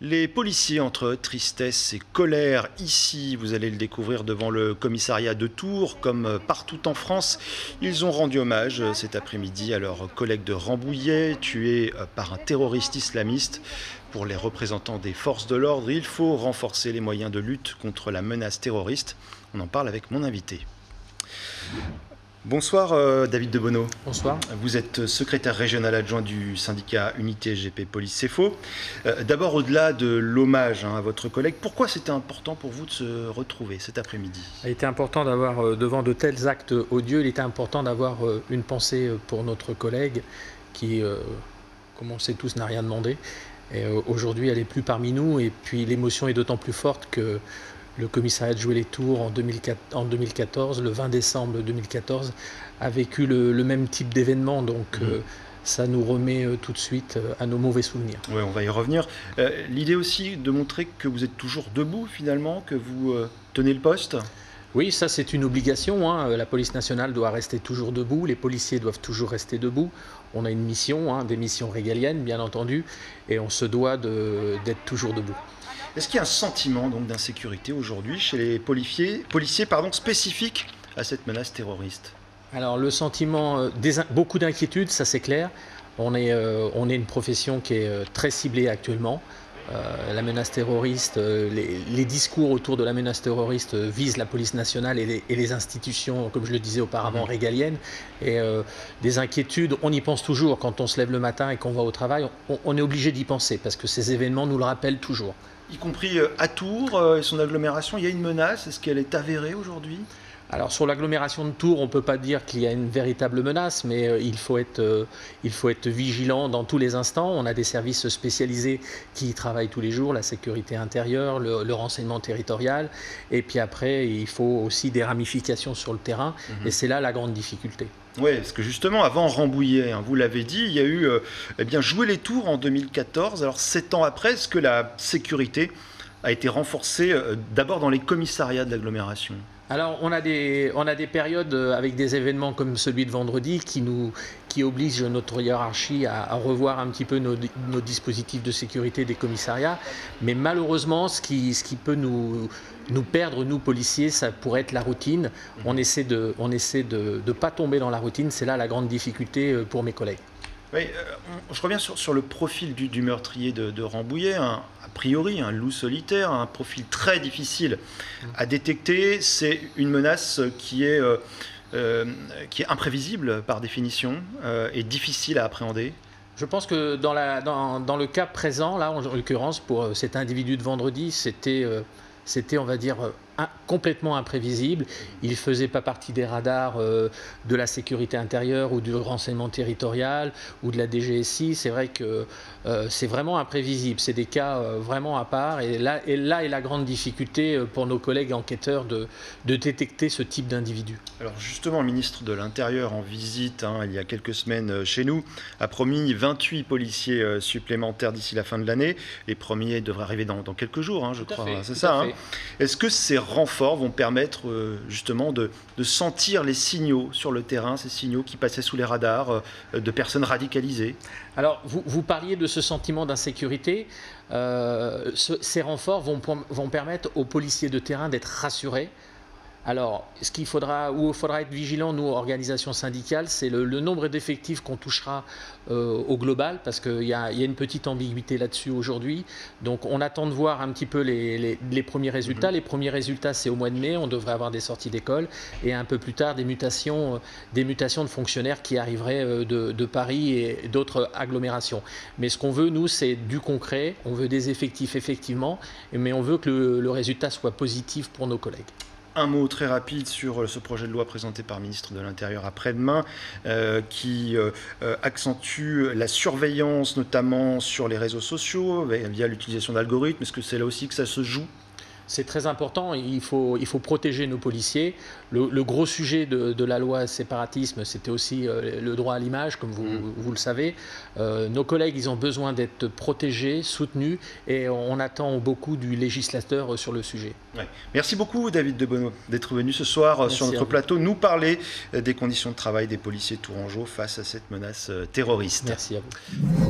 Les policiers entre tristesse et colère, ici, vous allez le découvrir devant le commissariat de Tours, comme partout en France. Ils ont rendu hommage cet après-midi à leur collègue de Rambouillet, tué par un terroriste islamiste. Pour les représentants des forces de l'ordre, il faut renforcer les moyens de lutte contre la menace terroriste. On en parle avec mon invité. Bonsoir David Debonneau. Bonsoir. Vous êtes secrétaire régional adjoint du syndicat Unité SGP Police CEFO. D'abord, au-delà de l'hommage à votre collègue, pourquoi c'était important pour vous de se retrouver cet après-midi? Il était important d'avoir, devant de tels actes odieux, il était important d'avoir une pensée pour notre collègue qui, comme on le sait tous, n'a rien demandé. Et aujourd'hui, elle n'est plus parmi nous et puis l'émotion est d'autant plus forte que le commissariat de Joué-les-Tours en 2014, le 20 décembre 2014, a vécu le même type d'événement. Donc ça nous remet tout de suite à nos mauvais souvenirs. Oui, on va y revenir. L'idée aussi de montrer que vous êtes toujours debout finalement, que vous tenez le poste. Oui, ça c'est une obligation, hein. La police nationale doit rester toujours debout, les policiers doivent toujours rester debout. On a une mission, hein, des missions régaliennes bien entendu, et on se doit d'être toujours debout. Est-ce qu'il y a un sentiment d'insécurité aujourd'hui chez les policiers spécifiques à cette menace terroriste? Alors le sentiment, beaucoup d'inquiétude, ça c'est clair. On est une profession qui est très ciblée actuellement. La menace terroriste, les discours autour de la menace terroriste visent la police nationale et les institutions, comme je le disais auparavant, régaliennes. Et des inquiétudes, on y pense toujours quand on se lève le matin et qu'on va au travail. On est obligé d'y penser parce que ces événements nous le rappellent toujours. Y compris à Tours et son agglomération, il y a une menace. Est-ce qu'elle est avérée aujourd'hui ? Alors sur l'agglomération de Tours, on ne peut pas dire qu'il y a une véritable menace, mais il faut être vigilant dans tous les instants. On a des services spécialisés qui y travaillent tous les jours, la sécurité intérieure, le renseignement territorial. Et puis après, il faut aussi des ramifications sur le terrain. Et c'est là la grande difficulté. Oui, parce que justement, avant Rambouillet, hein, vous l'avez dit, il y a eu Joué-les-Tours en 2014. Alors 7 ans après, est-ce que la sécurité a été renforcée d'abord dans les commissariats de l'agglomération ? Alors on a des périodes avec des événements comme celui de vendredi qui obligent notre hiérarchie à revoir un petit peu nos dispositifs de sécurité des commissariats. Mais malheureusement, ce qui peut nous perdre, nous policiers, ça pourrait être la routine. On essaie de pas tomber dans la routine. C'est là la grande difficulté pour mes collègues. Oui, je reviens sur le profil du meurtrier de Rambouillet. A priori, un loup solitaire, un profil très difficile à détecter. C'est une menace qui est imprévisible par définition et difficile à appréhender. Je pense que dans le cas présent, là, en l'occurrence, pour cet individu de vendredi, c'était, on va dire, complètement imprévisible. Il ne faisait pas partie des radars de la sécurité intérieure ou du renseignement territorial ou de la DGSI. C'est vrai que c'est vraiment imprévisible. C'est des cas vraiment à part. Et là est la grande difficulté pour nos collègues enquêteurs de détecter ce type d'individu. Alors justement, le ministre de l'Intérieur en visite il y a quelques semaines chez nous a promis 28 policiers supplémentaires d'ici la fin de l'année. Les premiers devraient arriver dans quelques jours, je crois. C'est ça. Est-ce que ces renforts vont permettre justement de sentir les signaux sur le terrain, ces signaux qui passaient sous les radars de personnes radicalisées? Alors, vous parliez de ce sentiment d'insécurité. Ces renforts vont permettre aux policiers de terrain d'être rassurés. Alors, où il faudra être vigilant, nous, organisations syndicales, c'est le nombre d'effectifs qu'on touchera au global, parce qu'il y a une petite ambiguïté là-dessus aujourd'hui. Donc, on attend de voir un petit peu les premiers résultats. Les premiers résultats, c'est au mois de mai, on devrait avoir des sorties d'école, et un peu plus tard, des mutations de fonctionnaires qui arriveraient de Paris et d'autres agglomérations. Mais ce qu'on veut, nous, c'est du concret. On veut des effectifs, effectivement, mais on veut que le résultat soit positif pour nos collègues. Un mot très rapide sur ce projet de loi présenté par le ministre de l'Intérieur après-demain qui accentue la surveillance notamment sur les réseaux sociaux via l'utilisation d'algorithmes. Est-ce que c'est là aussi que ça se joue ? C'est très important, il faut protéger nos policiers. Le gros sujet de la loi séparatisme, c'était aussi le droit à l'image, comme vous le savez. Nos collègues, ils ont besoin d'être protégés, soutenus, et on attend beaucoup du législateur sur le sujet. Ouais. Merci beaucoup David Debonneau d'être venu ce soir sur notre plateau nous parler des conditions de travail des policiers tourangeaux face à cette menace terroriste. Merci à vous.